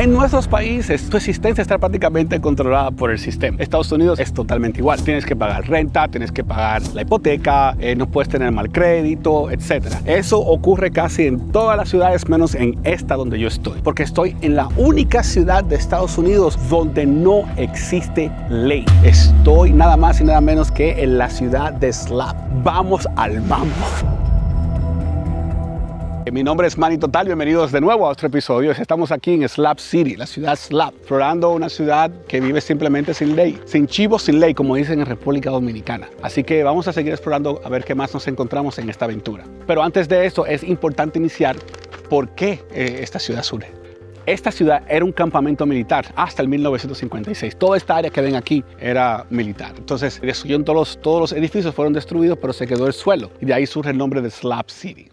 En nuestros países, tu existencia está prácticamente controlada por el sistema. Estados Unidos es totalmente igual. Tienes que pagar renta, tienes que pagar la hipoteca, no puedes tener mal crédito, etc. Eso ocurre casi en todas las ciudades, menos en esta donde yo estoy. Porque estoy en la única ciudad de Estados Unidos donde no existe ley. Estoy nada más y nada menos que en la ciudad de Slab. Vamos al mambo. Mi nombre es Manny Total, bienvenidos de nuevo a otro episodio. Estamos aquí en Slab City, la ciudad Slab, explorando una ciudad que vive simplemente sin ley, sin chivos, sin ley, como dicen en República Dominicana. Así que vamos a seguir explorando a ver qué más nos encontramos en esta aventura. Pero antes de esto es importante iniciar por qué esta ciudad surge. Esta ciudad era un campamento militar hasta el 1956. Toda esta área que ven aquí era militar. Entonces destruyeron todos los edificios, fueron destruidos, pero se quedó el suelo. Y de ahí surge el nombre de Slab City.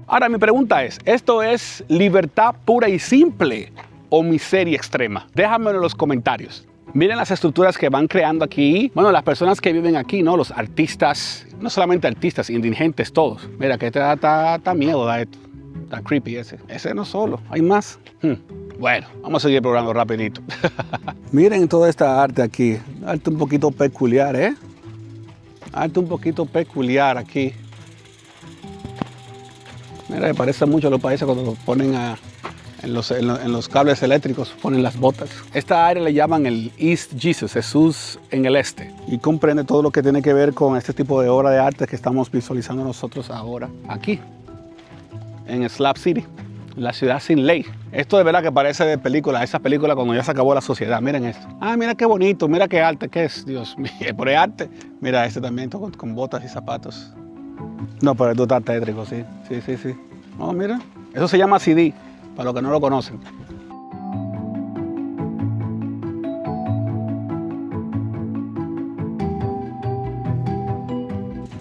Ahora mi pregunta es, ¿esto es libertad pura y simple o miseria extrema? Déjamelo en los comentarios. Miren las estructuras que van creando aquí. Bueno, las personas que viven aquí, ¿no? Los artistas, no solamente artistas, indigentes, todos. Mira, que da miedo, da esto. Está creepy ese. Ese no solo, hay más. Bueno, vamos a seguir probando rapidito. Miren toda esta arte aquí. Arte un poquito peculiar, ¿eh? Arte un poquito peculiar aquí. Mira, me parece mucho a los países cuando ponen en los cables eléctricos, ponen las botas. Esta área le llaman el East Jesus, Jesús en el este. Y comprende todo lo que tiene que ver con este tipo de obra de arte que estamos visualizando nosotros ahora aquí, en Slab City, la ciudad sin ley. Esto de verdad que parece de película, esa película cuando ya se acabó la sociedad. Miren esto. Ah, mira qué bonito, mira qué arte, ¿qué es? Dios mío, por el arte. Mira este también con botas y zapatos. No, pero esto está tétrico, sí. Sí. Oh, mira. Eso se llama CD, para los que no lo conocen.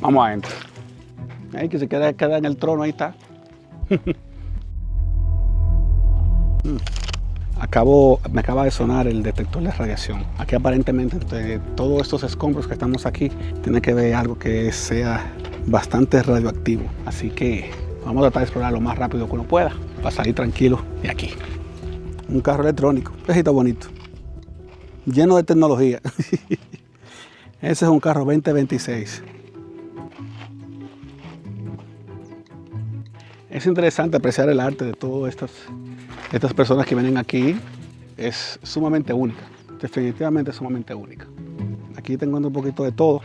Vamos adentro. Ahí que se queda en el trono, ahí está. Me acaba de sonar el detector de radiación. Aquí aparentemente entre todos estos escombros que estamos aquí, tiene que ver algo que sea bastante radioactivo. Así que vamos a tratar de explorar lo más rápido que uno pueda para salir tranquilo de aquí. Un carro electrónico, ese está bonito, lleno de tecnología. Ese es un carro 2026. Es interesante apreciar el arte de todas estas personas que vienen aquí. Es sumamente única, definitivamente sumamente única. Aquí tengo un poquito de todo.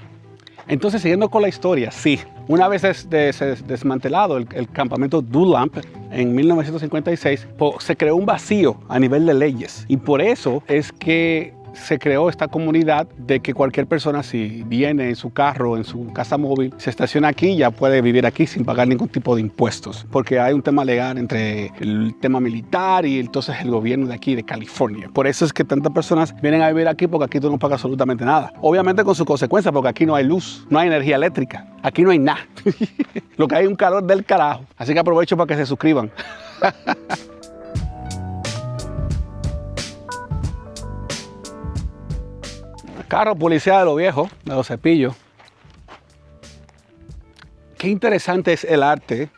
Entonces, siguiendo con la historia, sí, una vez desmantelado el campamento Dunlap en 1956, se creó un vacío a nivel de leyes. Y por eso es que se creó esta comunidad de que cualquier persona, si viene en su carro, en su casa móvil, se estaciona aquí, ya puede vivir aquí sin pagar ningún tipo de impuestos. Porque hay un tema legal entre el tema militar y entonces el gobierno de aquí, de California. Por eso es que tantas personas vienen a vivir aquí, porque aquí tú no pagas absolutamente nada. Obviamente con sus consecuencias, porque aquí no hay luz, no hay energía eléctrica, aquí no hay nada. Lo que hay es un calor del carajo. Así que aprovecho para que se suscriban. Carro policía de lo viejo, de los cepillos. Qué interesante es el arte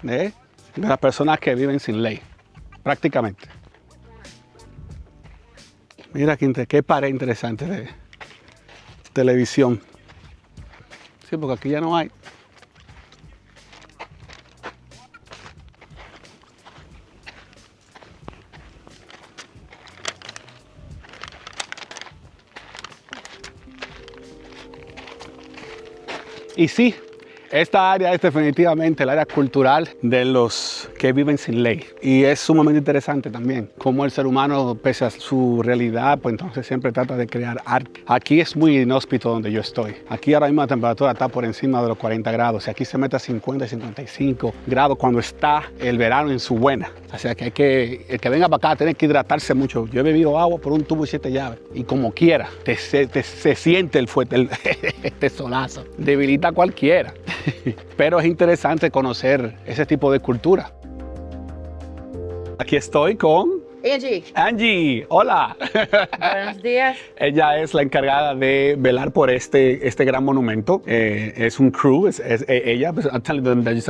de las personas que viven sin ley, prácticamente. Mira qué pared interesante de televisión. Sí, porque aquí ya no hay. Y sí, esta área es definitivamente el área cultural de los que viven sin ley. Y es sumamente interesante también cómo el ser humano, pese a su realidad, pues entonces siempre trata de crear arte. Aquí es muy inhóspito donde yo estoy. Aquí ahora mismo la temperatura está por encima de los 40 grados. Y aquí se mete a 50 y 55 grados cuando está el verano en su buena. O sea que el que venga para acá tiene que hidratarse mucho. Yo he bebido agua por un tubo y 7 llaves. Y como quiera, se siente este solazo. Debilita a cualquiera. Pero es interesante conocer ese tipo de cultura. Aquí estoy con Angie. Angie, hola. Buenos días. Ella es la encargada de velar por este gran monumento. Es un crew, ella, I'm telling them that it's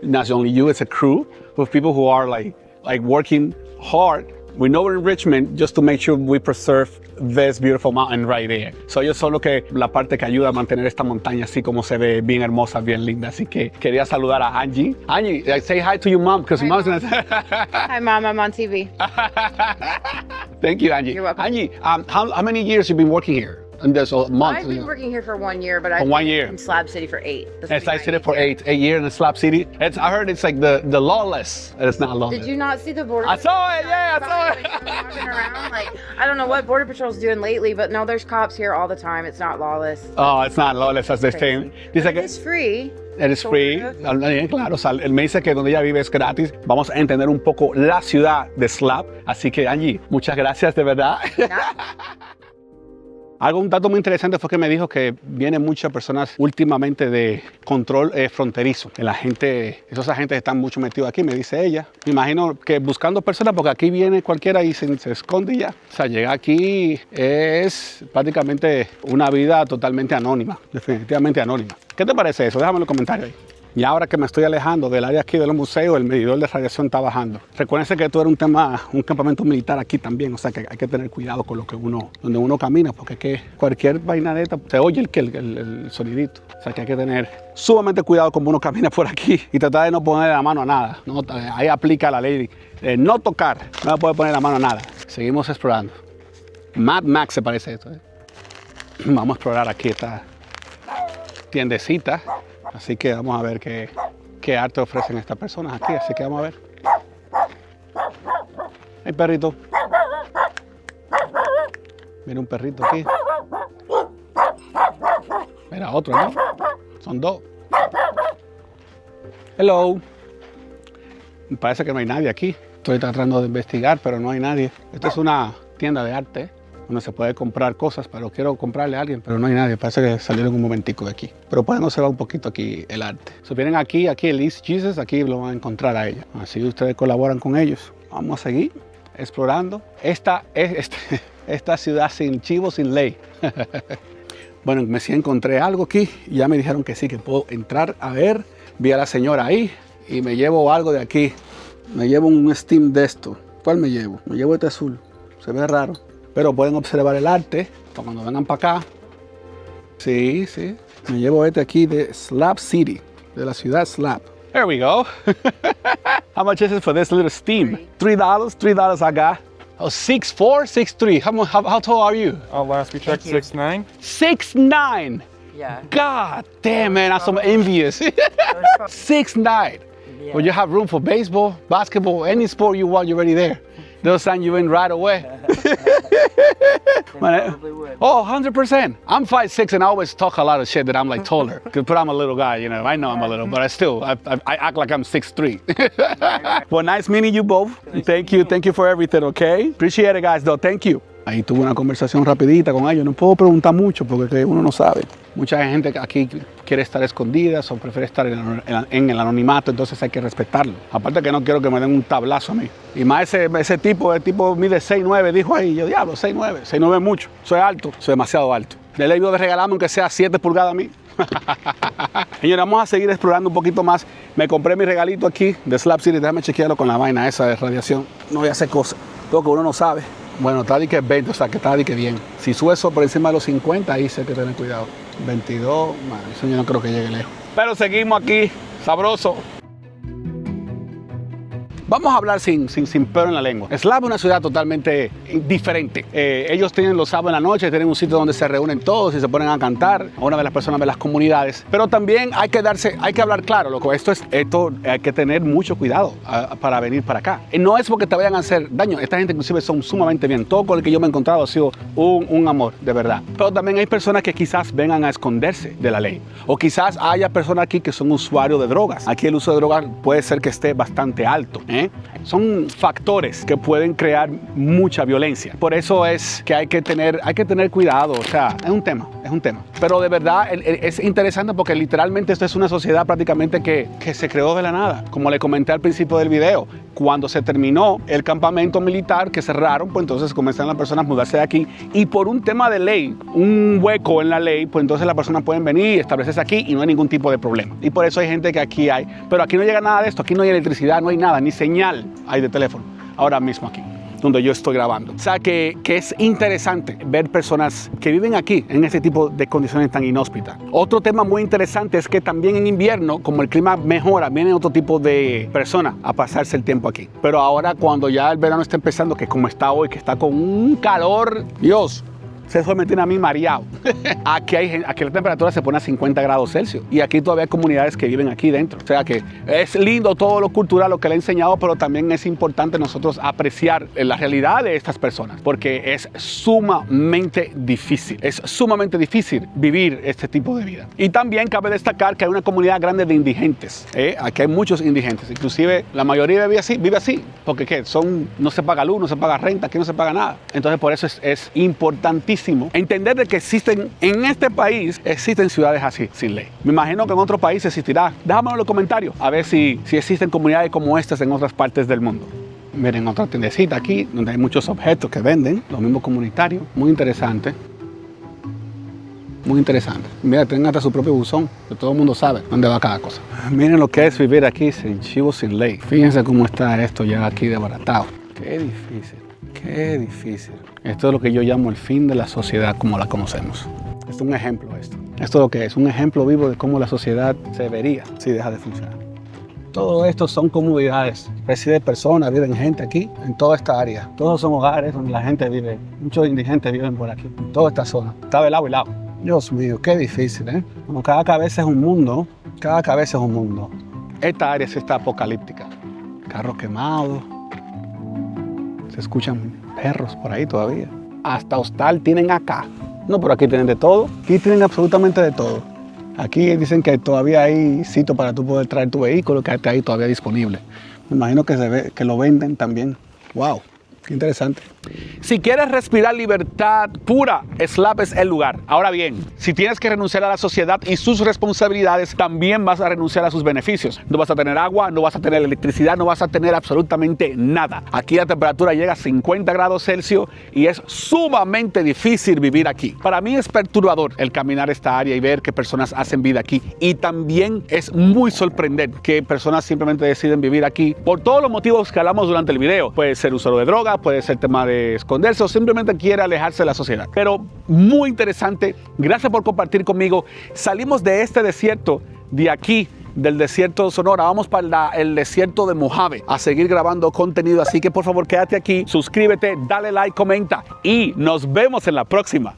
not only you, it's a crew of people who are like like working hard with no enrichment just to make sure we preserve this beautiful mountain right there. So ellos son lo que la parte que ayuda a mantener esta montaña así como se ve, bien hermosa, bien linda. Así que quería saludar a Angie. Angie, say hi to your mom because mom's gonna. Hi, Mom. I'm on TV. Thank you, Angie. You're welcome. Angie, how many years you been working here? And there's a month. I've been working here for 1 year, but I've For 1 been year. in Slab City for 8. This will It's be like my city for 8th 8 years in Slab City. I heard it's like the lawless. It's not lawless. Did you not see the border? I saw it, yeah, I saw Patrol walking around? Like, I don't know what Border Patrol's doing lately, but no, there's cops here all the time. It's not lawless. Oh, it's not lawless as they say. Dice But que it's free. eres free. Claro, o sea, él me dice que donde ella vive es gratis. Vamos a entender un poco la ciudad de Slab. Así que, Angie, muchas gracias, de verdad. Un dato muy interesante fue que me dijo que vienen muchas personas últimamente de control fronterizo. Esos agentes están mucho metidos aquí, me dice ella. Me imagino que buscando personas, porque aquí viene cualquiera y se esconde y ya. O sea, llegar aquí es prácticamente una vida totalmente anónima, definitivamente anónima. ¿Qué te parece eso? Déjame en los comentarios ahí. Y ahora que me estoy alejando del área aquí de los museos, el medidor de radiación está bajando. Recuérdense que esto era un campamento militar aquí también, o sea que hay que tener cuidado con donde uno camina, porque que cualquier vaina de esta, se oye el sonidito. O sea que hay que tener sumamente cuidado como uno camina por aquí y tratar de no poner la mano a nada. ¿No? Ahí aplica la ley de no tocar, no puede poner la mano a nada. Seguimos explorando. Mad Max se parece a esto. Vamos a explorar aquí esta tiendecita. Así que vamos a ver qué arte ofrecen estas personas aquí. Así que vamos a ver. Hay perrito. Mira un perrito aquí. Mira otro, ¿no? Son dos. Hello. Me parece que no hay nadie aquí. Estoy tratando de investigar, pero no hay nadie. Esta es una tienda de arte donde se puede comprar cosas, pero quiero comprarle a alguien, pero no hay nadie. Parece que salieron un momentico de aquí. Pero pueden observar un poquito aquí el arte. Si vienen aquí el East Jesus, aquí lo van a encontrar a ella. Así ustedes colaboran con ellos. Vamos a seguir explorando esta ciudad sin chivo, sin ley. Bueno, me sí encontré algo aquí y ya me dijeron que sí, que puedo entrar a ver. Vi a la señora ahí y me llevo algo de aquí. Me llevo un steam de esto. ¿Cuál me llevo? Me llevo este azul. Se ve raro. Pero pueden observar el arte cuando vengan para acá. Sí, sí. Me llevo este aquí de Slab City, de la ciudad Slab. There we go. How much is it for this little steam? $3. $3 I got. Oh, 6'4", 6'3". How tall are you? Last we checked, 6'9". 6'9". Yeah. God damn, man, I'm so envious. 6'9". Yeah. Well, you have room for baseball, basketball, any sport you want, you're already there. They'll sign you in right away. Probably would. Oh, 100%. I'm 5'6" and I always talk a lot of shit that I'm like taller. But I'm a little guy, you know. I know I'm a little, but I act like I'm 6'3". Well, nice meeting you both. Thank you for everything, okay? Appreciate it, guys, though. Thank you. Ahí tuve una conversación rapidita con ellos. No puedo preguntar mucho porque uno no sabe. Mucha gente aquí quiere estar escondida o prefiere estar en el anonimato, entonces hay que respetarlo. Aparte que no quiero que me den un tablazo a mí. Y más el tipo mide 6'9", dijo ahí. Yo, diablo, 6'9". 6'9" es mucho. Soy alto, soy demasiado alto. Le he ido de regalarme aunque sea 7 pulgadas a mí. Señores, vamos a seguir explorando un poquito más. Me compré mi regalito aquí de Slab City. Déjame chequearlo con la vaina esa de radiación. No voy a hacer cosas. Todo que uno no sabe. Bueno, está de que 20, o sea que está de que bien. Si sube eso por encima de los 50, ahí sí hay que tener cuidado. 22, bueno, eso yo no creo que llegue lejos. Pero seguimos aquí, sabroso. Vamos a hablar sin pelo en la lengua. Slab es una ciudad totalmente diferente. Ellos tienen los sábados en la noche, tienen un sitio donde se reúnen todos y se ponen a cantar. Una de las personas de las comunidades. Pero también hay que hablar claro, loco. Esto hay que tener mucho cuidado para venir para acá. No es porque te vayan a hacer daño. Esta gente inclusive son sumamente bien. Todo con el que yo me he encontrado ha sido un amor, de verdad. Pero también hay personas que quizás vengan a esconderse de la ley. O quizás haya personas aquí que son usuarios de drogas. Aquí el uso de drogas puede ser que esté bastante alto. Son factores que pueden crear mucha violencia. Por eso es que hay que tener cuidado. O sea, es un tema. Pero de verdad es interesante porque literalmente esto es una sociedad prácticamente que se creó de la nada. Como le comenté al principio del video, cuando se terminó el campamento militar que cerraron, pues entonces comenzaron las personas a mudarse de aquí. Y por un tema de ley, un hueco en la ley, pues entonces las personas pueden venir y establecerse aquí y no hay ningún tipo de problema. Y por eso hay gente que aquí hay. Pero aquí no llega nada de esto. Aquí no hay electricidad, no hay nada, ni señal. señal hay de teléfono ahora mismo aquí, donde yo estoy grabando. O sea que es interesante ver personas que viven aquí en este tipo de condiciones tan inhóspitas. Otro tema muy interesante es que también en invierno, como el clima mejora, vienen otro tipo de personas a pasarse el tiempo aquí. Pero ahora cuando ya el verano está empezando, que como está hoy, que está con un calor, Dios, eso me tiene a mí mareado. Aquí la temperatura se pone a 50 grados Celsius y aquí todavía hay comunidades que viven aquí dentro. O sea que es lindo todo lo cultural, lo que le he enseñado, pero también es importante nosotros apreciar la realidad de estas personas, porque es sumamente difícil. Es sumamente difícil vivir este tipo de vida. Y también cabe destacar que hay una comunidad grande de indigentes. Aquí hay muchos indigentes, inclusive la mayoría vive así, porque ¿qué? No se paga luz, no se paga renta, aquí no se paga nada. Entonces por eso es importantísimo entender de que en este país existen ciudades así, sin ley. Me imagino que en otro país existirá. Déjamelo en los comentarios, a ver si existen comunidades como estas en otras partes del mundo. Miren, otra tiendecita aquí, donde hay muchos objetos que venden, los mismos comunitarios. Muy interesante. Muy interesante. Mira, tienen hasta su propio buzón, que todo el mundo sabe dónde va cada cosa. Miren lo que es vivir aquí sin chivo, sin ley. Fíjense cómo está esto ya aquí desbaratado. Qué difícil. Qué difícil. Esto es lo que yo llamo el fin de la sociedad como la conocemos. Es un ejemplo esto. Esto es lo que es, un ejemplo vivo de cómo la sociedad se vería si deja de funcionar. Todo esto son comunidades. Residen personas, viven gente aquí, en toda esta área. Todos son hogares donde la gente vive. Muchos indigentes viven por aquí, en toda esta zona. Está de lado y lado. Dios mío, qué difícil, ¿eh? Como cada cabeza es un mundo, cada cabeza es un mundo. Esta área sí está apocalíptica. Carros quemados. Se escuchan perros por ahí todavía. Hasta hostal tienen acá. No, pero aquí tienen de todo. Aquí tienen absolutamente de todo. Aquí dicen que todavía hay sitio para tú poder traer tu vehículo, que está ahí todavía disponible. Me imagino que lo venden también. ¡Wow! Qué interesante. Si quieres respirar libertad pura, Slab es el lugar. Ahora bien, si tienes que renunciar a la sociedad y sus responsabilidades, también vas a renunciar a sus beneficios. No vas a tener agua, no vas a tener electricidad, no vas a tener absolutamente nada. Aquí la temperatura llega a 50 grados Celsius y es sumamente difícil vivir aquí. Para mí es perturbador el caminar esta área y ver que personas hacen vida aquí. Y también es muy sorprendente que personas simplemente deciden vivir aquí por todos los motivos que hablamos durante el video. Puede ser uso de droga, puede ser tema de esconderse o simplemente quiere alejarse de la sociedad. Pero muy interesante. Gracias por compartir conmigo. Salimos de este desierto, de aquí, del desierto de Sonora. Vamos para el desierto de Mojave a seguir grabando contenido. Así que por favor quédate aquí, suscríbete, dale like, comenta y nos vemos en la próxima.